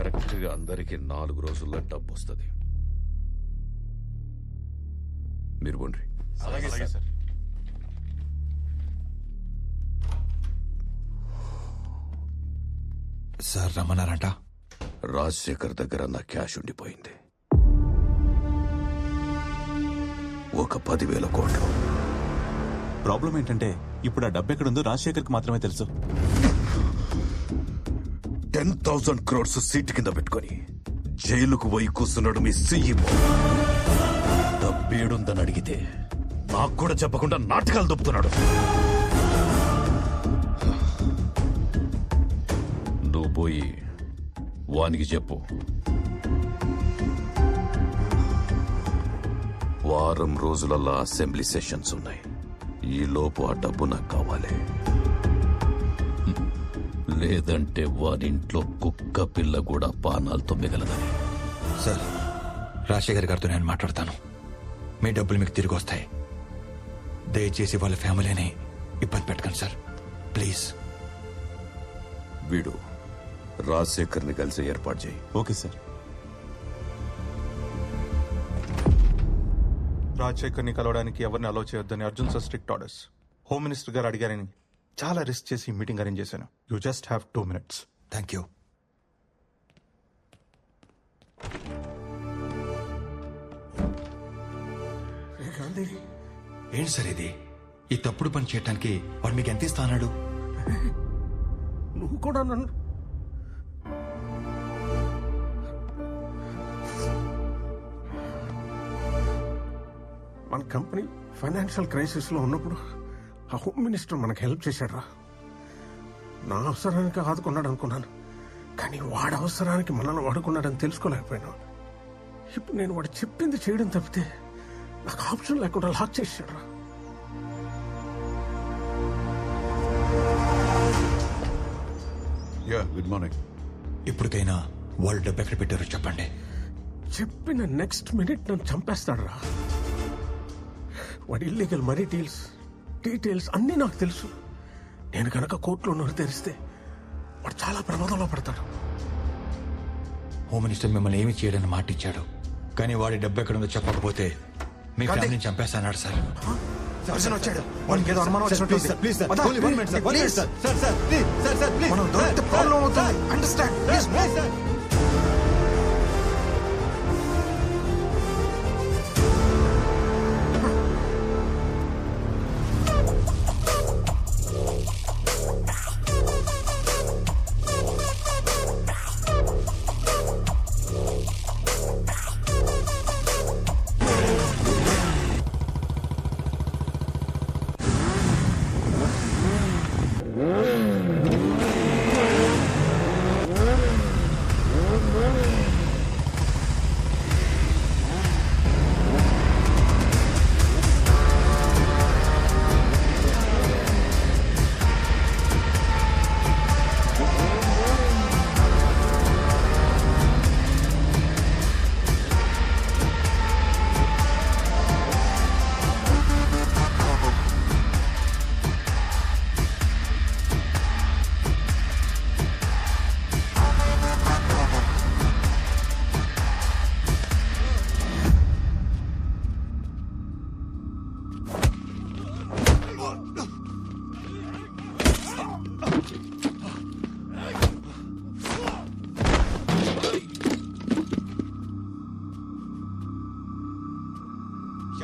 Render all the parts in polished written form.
Correct గా అందరికి 4 రోజుల్లో డబ్బు వస్తుంది. మీరు పోండి. సార్ రమ్మన్నారంట. రాజశేఖర్ దగ్గర నా క్యాష్ ఉండిపోయింది, ఒక 10,000 కోట్లు. ప్రాబ్లం ఏంటంటే ఇప్పుడు ఆ డబ్బు ఎక్కడుందో రాజశేఖర్కి మాత్రమే తెలుసు. 10,000 crores సీటు కింద పెట్టుకొని జైలుకు పోయి కూర్చున్నాడు మీ సీఈఓ. డబ్బేడుందని అడిగితే నాకు కూడా చెప్పకుండా నాటకాలు దొప్పుతున్నాడు. నువ్వు పోయి వానికి చెప్పు, వారం రోజులల్లా అసెంబ్లీ సెషన్స్ ఉన్నాయి, ఈ లోపు ఆ డబ్బు నాకు కావాలి. లేదంటే వారింట్లో కుక్క పిల్ల కూడా పానాలతో మిగలదని. సార్, రాజశేఖర్ గారితో నేను మాట్లాడతాను. మీ డబ్బులు మీకు తిరిగి వస్తాయి. దయచేసి వాళ్ళ ఫ్యామిలీని ఇబ్బంది పెట్టకండి సార్, ప్లీజ్. వీడు రాజశేఖర్ని కలిసి ఏర్పాటు చేయి. Okay sir. రాజశేఖర్ని కలవడానికి ఎవరిని అలో చేయొద్దని Arjun sir strict orders. Home minister గారు అడిగారని చాలా రిస్క్ చేసి మీటింగ్ అరేంజ్ చేశాను. You just have 2 minutes. Thank you. ఏంటి సార్ ఇది? ఈ తప్పుడు పని చేయడానికి వాడు మీకు ఎంత ఇస్తా అన్నాడు? నువ్వు కూడా నన్ను మన కంపెనీ ఫైనాన్షియల్ క్రైసిస్ లో ఉన్నప్పుడు ఆ హోమ్ మినిస్టర్ మనకు హెల్ప్ చేశాడు. నా అవసరానికి ఆదుకున్నాడు అనుకున్నాను, కానీ వాడి అవసరానికి మనల్ని వాడుకున్నాడని తెలుసుకోలేకపోయినా. ఇప్పుడు నేను వాడు చెప్పింది చేయడం తప్పితే నాకు ఆప్షన్ లేకుండా లాక్ చేశాడు. Good morning. ఇప్పటికైనా వాళ్ళు డబ్బు ఎక్కడ పెట్టారో చెప్పండి. చెప్పిన నెక్స్ట్ మినిట్ నన్ను చంపేస్తాడు రా. వాడి ఇల్లీగల్ మనీ డీటెయిల్స్ అన్నీ నాకు తెలుసు. నేను కనుక కోర్టులో నోరు తెరిస్తే వాడు చాలా ప్రమాదంలో పడతాడు. హోమ్ మినిస్టర్ మిమ్మల్ని ఏమి చేయడని మాట ఇచ్చాడు, కానీ వాడి డబ్బు ఎక్కడుందో చెప్పకపోతే మీ ఫ్యామిలీని చంపేస్తాన్నాడు సార్. వచ్చాడు, వాడికి ఏదో అనుమానం వచ్చినట్టు. Please sir, only 1 minute sir, 1 minute sir. Sir sir please, sir sir please. మనం దొరికితే ప్రాబ్లం అవుతుంది. Understand please. సార్.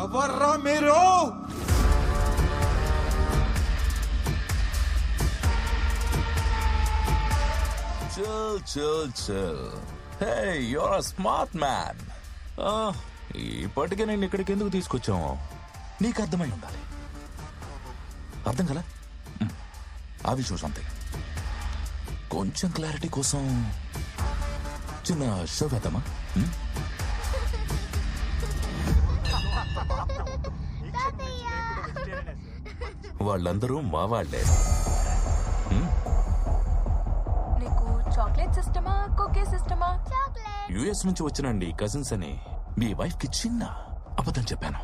ఎవర్రా మీరు? Chill. Hey, you're a smart man. ఇప్పటికే నేను ఇక్కడికి ఎందుకు తీసుకొచ్చాము నీకు అర్థమై ఉండాలి. అర్థం కదా? ఆ విషయం సంథింగ్ కొంచెం క్లారిటీ కోసం చిన్న షో వేద్దామా? వాళ్ళందరూ మా వాళ్లే. నీకు చాక్లెట్ సిస్టమా, కుకీ సిస్టమా? యుఎస్ నుంచి వచ్చినండి కజిన్స్ అని మీ వైఫ్ కి చిన్న అబద్ధం చెప్పాను.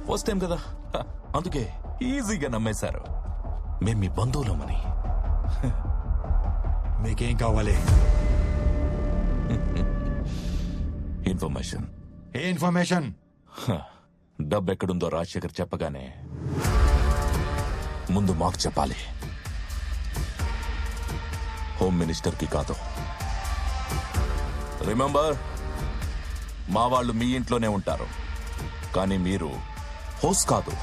ఫస్ట్ టైం కదా, అందుకే ఈజీగా నమ్మేశారు మేం మీ బంధువులమని. మీకేం కావాలి? ఇన్ఫర్మేషన్. ఏ ఇన్ఫర్మేషన్? డబ్బు ఎక్కడుందో రాజశేఖర్ చెప్పగానే ముందు మాకు చెప్పాలి, హోమ్ మినిస్టర్కి కాదు. రిమెంబర్, మా వాళ్ళు మీ ఇంట్లోనే ఉంటారు, కానీ మీరు హోస్ట్ కాదు,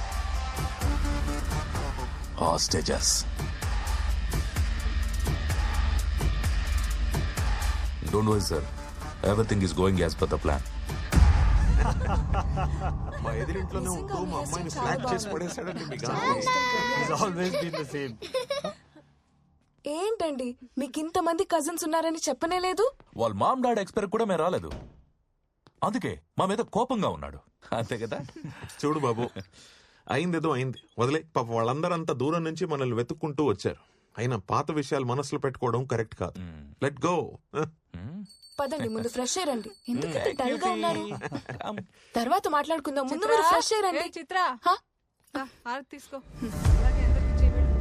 hostages. Don't worry sir, everything is going as per the plan. మా ఎదురింట్లోనే ఉంటూ మా అమ్మాయిని ఫ్లాట్ చేసి పడేశాడండి మీ ఏంటండి మీకు ఇంతమంది కజిన్స్ ఉన్నారని చెప్పనే లేదు? వాళ్ళ మామ్ డాడ్ ఎక్స్పైర్ కూడా మేము రాలేదు, అందుకే మా మీద కోపంగా ఉన్నాడు, అంతే కదా? చూడు బాబు, అయిందేదో అయింది, వదిలే. పాప వాళ్ళందరూ అంత దూరం నుంచి మనల్ని వెతుక్కుంటూ వచ్చారు. అయినా పాత విషయాలు మనసులో పెట్టుకోవడం కరెక్ట్ కాదు. Let go. పదండి, ముందు ఫ్రెష్ అయ్యండి. ఎందుకంటే డల్ గా ఉన్నారు, తర్వాత మాట్లాడుకుందాం. ముందు మీరు ఫ్రెష్ అయ్యండి. చిత్ర హా? హారతి తీసుకో. అలాగే అందరికీ చేయబెట్టు.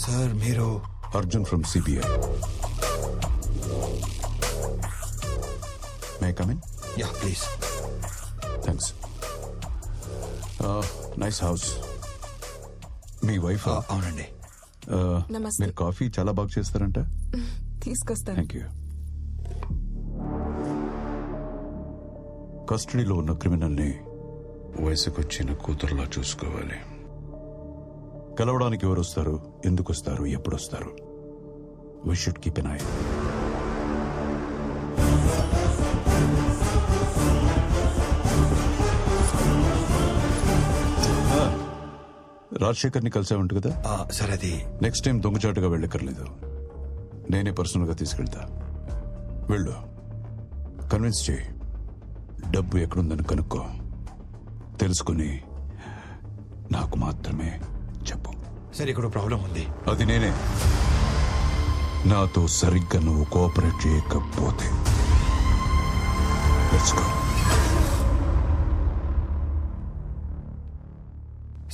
సార్ మీరు Arjun from CBI. May come in? Yeah please. Thanks. Nice house. Me wife? అవునండి. నమస్తే. మీరు కాఫీ చాలా బాగా చేస్తారంట. తీసుకొస్తాను. Thank you. కస్టడీలో ఉన్న క్రిమినల్ని వయసుకొచ్చిన కూతురులా చూసుకోవాలి. కలవడానికి ఎవరు వస్తారు, ఎందుకు వస్తారు, ఎప్పుడు వస్తారు? We should keep N I. రాజశేఖర్ని కలిసే ఉంటుంది కదా? సార్ అది నెక్స్ట్ టైం దొంగచాటుగా వెళ్ళక్కర్లేదు, నేనే పర్సనల్ గా తీసుకెళ్తా. వెళ్ళు, కన్విన్స్ చేయి, డబ్బు ఎక్కడుందని కనుక్కో, తెలుసుకుని నాకు మాత్రమే చెప్పు. సార్ ఇక్కడ ప్రాబ్లం ఉంది. అది నేనే. నాతో సరిగ్గా నువ్వు కోఆపరేట్ చేయకపోతే లెట్స్ గో.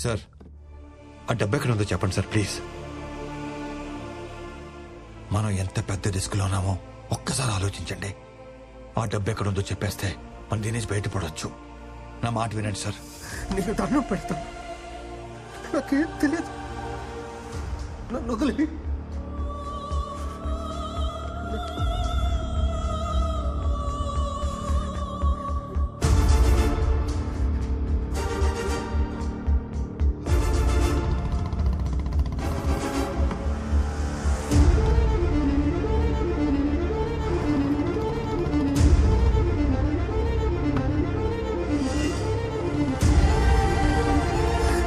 సార్ ఆ డబ్బు ఎక్కడ ఉందో చెప్పండి సార్ ప్లీజ్. మనం ఎంత పెద్ద రిస్క్లో ఉన్నామో ఒక్కసారి ఆలోచించండి. ఆ డబ్బు ఎక్కడ ఉందో చెప్పేస్తే మనం దీని నుంచి బయటపడవచ్చు. నా మాట వినండి సార్. నీకు దండం పెడతాను, నాకేం తెలియదు, నన్ను వదిలి.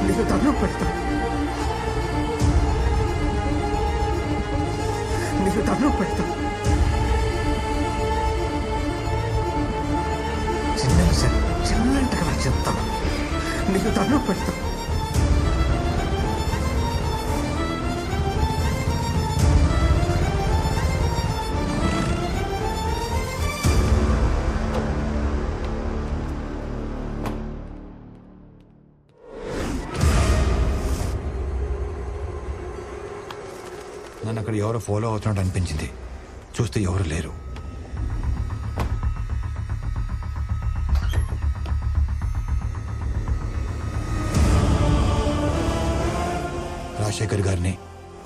నీకు దండం పెడతాను, నీకు దండం పెడతాను. చిన్నగా నాకు చెప్తాను, నీకు దండం పెడతాను. నన్ను అక్కడ ఎవరో ఫాలో అవుతున్నట్టు అనిపించింది, చూస్తే ఎవరు లేరు. రాజశేఖర్ గారిని,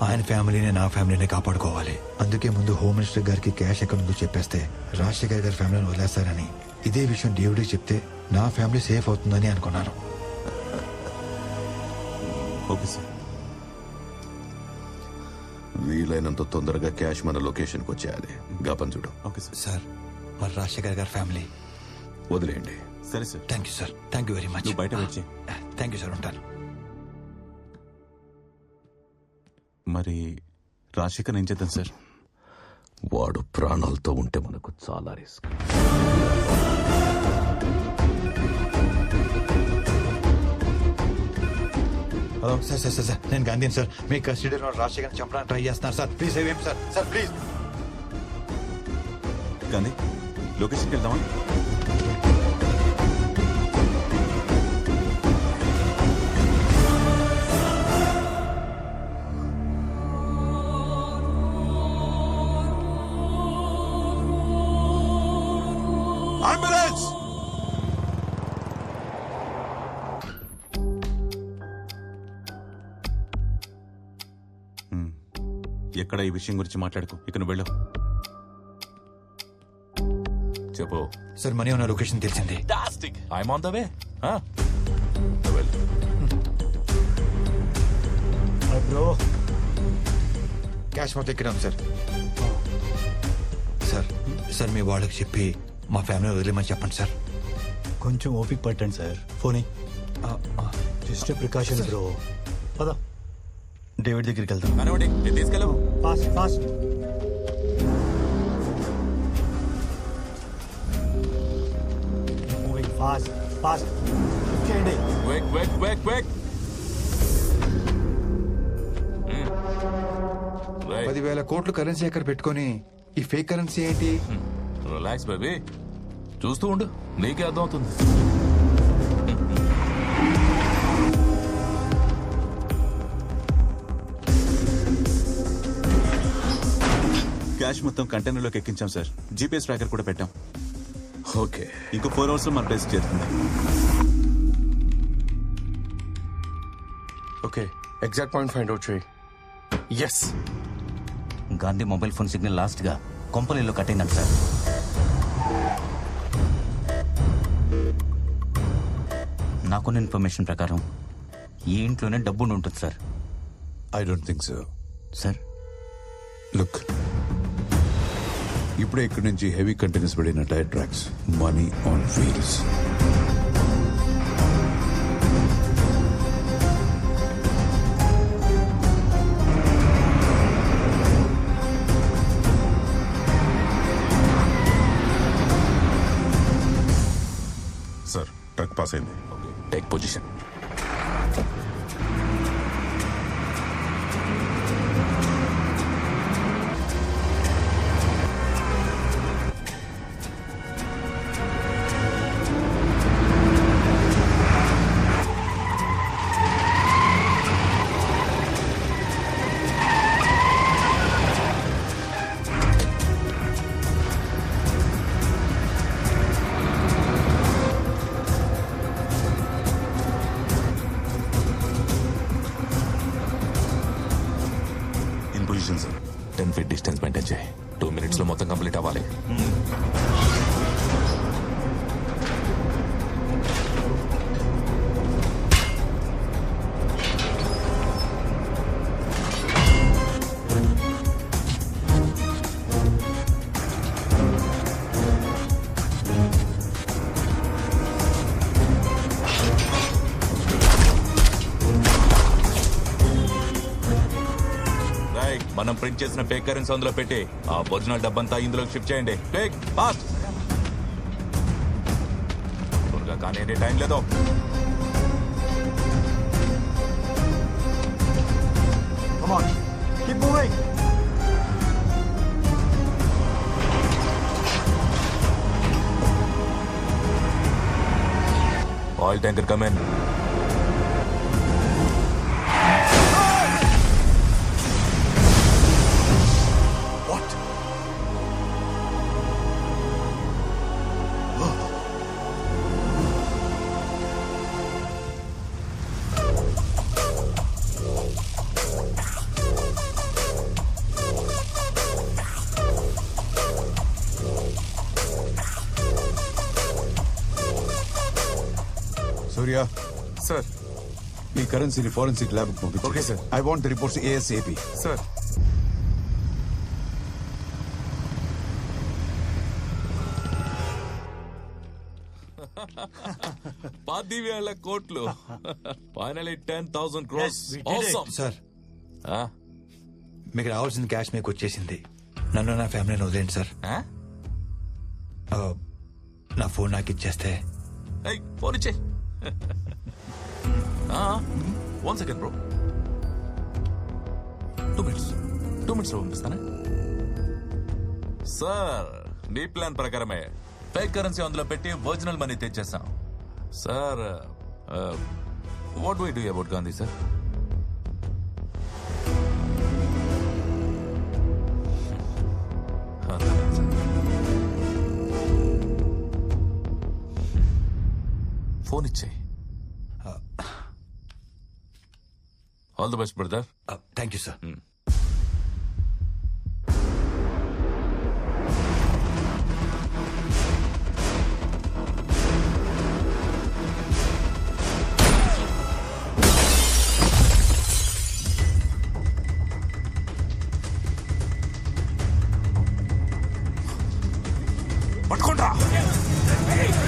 ఆయన ఫ్యామిలీని, నా ఫ్యామిలీని కాపాడుకోవాలి. అందుకే ముందు హోమ్ మినిస్టర్ గారికి క్యాష్ ఎక్కడ ఉందో చెప్పేస్తే రాజశేఖర్ గారి ఫ్యామిలీని వదిలేస్తారని, ఇదే విషయం డేవిడ్కి చెప్తే నా ఫ్యామిలీ సేఫ్ అవుతుందని అనుకున్నాను. Okay sir. వీలైనంత తొందరగా క్యాష్ మన లొకేషన్కి వచ్చేయాలి. గాపం చూడు. Okay sir. సార్ మరి రాజశేఖర్ గారి ఫ్యామిలీ వదిలేయండి. సరే sir. Thank you sir, thank you very much. నువ్వు బయట వచ్చి. థ్యాంక్ యూ సార్, ఉంటాను. మరి రాజశేఖర్ ఏం చేద్దాం సార్? వాడు ప్రాణాలతో ఉంటే మనకు చాలా risk. Hello sir, sir sir sir నేను గాంధీని సార్. మీ కస్టడీలో రాజశేఖర్ చంపడానికి ట్రై చేస్తున్నారు sir. Please save him sir. Sir please. Gandhi, లొకేషన్కి వెళ్దామా? ఎక్కడ ఈ విషయం గురించి మాట్లాడుకో, ఇక నువ్వు వెళ్ళు. చెప్పు. సార్ మనీ ఉన్న లొకేషన్ తెలిసింది. I'm on the way. Bro cash మొత్తం ఎక్కినాం సార్. సార్ సార్ మీ వాళ్ళకి చెప్పి మా ఫ్యామిలీ వదిలేమని చెప్పండి సార్. కొంచెం ఓపిక పట్టండి sir. Phone just precaution bro. పద డేవిడ్ దగ్గరికి వెళ్తాం. కనబడి నేను తీసుకెళ్ళవు. Fast fast. Moving fast fast. చేయండి. Quick quick quick quick. 10,000 కోట్లు కరెన్సీ ఎక్కడ పెట్టుకొని ఈ ఫేక్ కరెన్సీ ఏంటి? రిలాక్స్ బేబీ, చూస్తూ ఉండు, నీకే అర్థం అవుతుంది. క్యాష్ మొత్తం కంటైనర్లోకి ఎక్కించాం సార్. జీపీఎస్ ట్రాకర్ కూడా పెట్టాం. ఓకే, ఇంకో 4 hours లో మన ప్లేస్ చేరుతుంది. Okay, exact point find out చేయి. Yes, Gandhi mobile phone signal last గా కొంపలిలో కట్ అయిందంట సార్. నాకున్న ఇన్ఫర్మేషన్ ప్రకారం ఈ ఇంట్లోనే డబ్బు ఉంటుంది sir. I don't think so. Sir look, ఇప్పుడే ఇక్కడి నుంచి హెవీ కంటైనర్స్ పడిన tyre tracks, money on wheels. Sir, truck pass అయింది. Take position. In position sir. 10 feet distance maintain చేయి. 2 minutes లో మొత్తం కంప్లీట్ అవ్వాలి. మనం ప్రింట్ చేసిన ఫేక్ కరెన్సీ అందులో పెట్టి ఆ ఒరిజినల్ డబ్బంతా ఇందులో షిఫ్ట్ చేయండి. Take fast. త్వరగా కానీ ఎనీ టైం లేదు. Come on, keep moving. Oil tanker come in. Surya sir. ఈ కరెన్సీని ఫోరెన్సిక్ ల్యాబ్ పంపించు. Okay sir. I want the reports ASAP. Sir. $10,000 కోట్లు. Finally 10,000 crores. Awesome. సార్ మీకు రావాల్సిన క్యాష్ మీకు వచ్చేసింది. నన్ను నా ఫ్యామిలీని వదిలేండి సార్. నా ఫోన్ నాకు ఇచ్చేస్తే. ఫోన్ ఇచ్చే. 1 second బ్రో. 2 minutes లో పంపిస్తానా? సార్, నీ ప్లాన్ ప్రకారమే ఫేక్ కరెన్సీ అందులో పెట్టి ఒరిజినల్ మనీ తెచ్చేస్తాం. Sir, what do I do about Gandhi sir? Phone ఇచ్చే. All the best brother. Thank you sir. తీసుకోండి